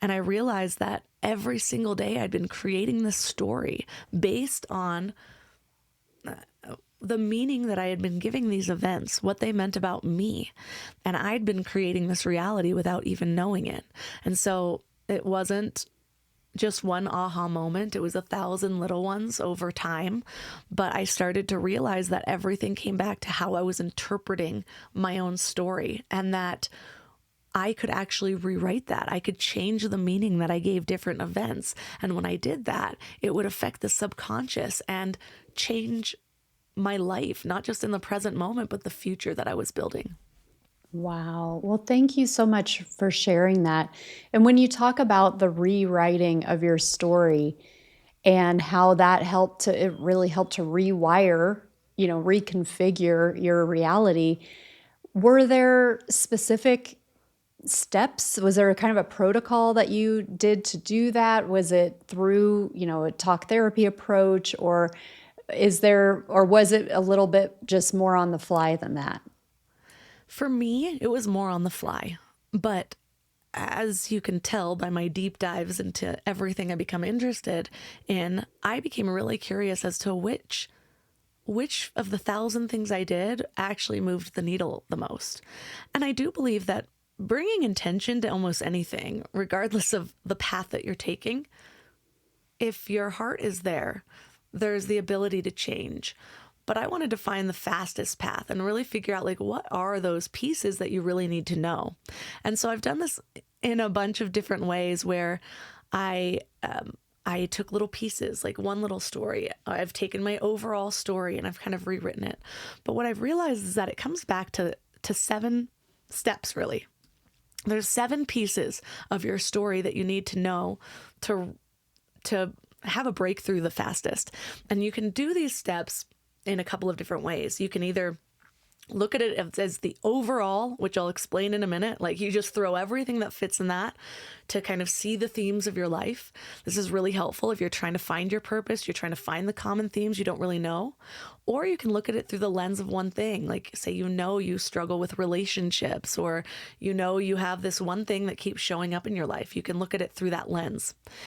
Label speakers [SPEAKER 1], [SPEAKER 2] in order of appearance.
[SPEAKER 1] And I realized that every single day I'd been creating this story based on the meaning that I had been giving these events, what they meant about me. And I'd been creating this reality without even knowing it. And so it wasn't just one aha moment. It was 1,000 little ones over time. But I started to realize that everything came back to how I was interpreting my own story, and that I could actually rewrite that. I could change the meaning that I gave different events. And when I did that, it would affect the subconscious and change my life, not just in the present moment, but the future that I was building.
[SPEAKER 2] Wow. Well, thank you so much for sharing that. And when you talk about the rewriting of your story and how that helped to, it really helped to rewire, reconfigure your reality, were there specific steps? Was there a kind of a protocol that you did to do that? Was it through, a talk therapy approach, or or was it a little bit just more on the fly than that?
[SPEAKER 1] For me, it was more on the fly. But as you can tell by my deep dives into everything I become interested in, I became really curious as to which of the 1,000 things I did actually moved the needle the most. And I do believe that bringing intention to almost anything, regardless of the path that you're taking, if your heart is there, there's the ability to change. But I wanted to find the fastest path and really figure out, like, what are those pieces that you really need to know. And so I've done this in a bunch of different ways where I took little pieces, like one little story. I've taken my overall story and I've kind of rewritten it. But what I've realized is that it comes back to 7 steps, really. There's 7 pieces of your story that you need to know to have a breakthrough the fastest. And you can do these steps in a couple of different ways. You can either look at it as the overall, which I'll explain in a minute. Like, you just throw everything that fits in that to kind of see the themes of your life. This is really helpful if you're trying to find your purpose, you're trying to find the common themes you don't really know. Or you can look at it through the lens of one thing. Like, say, you struggle with relationships, or you have this one thing that keeps showing up in your life. You can look at it through that lens.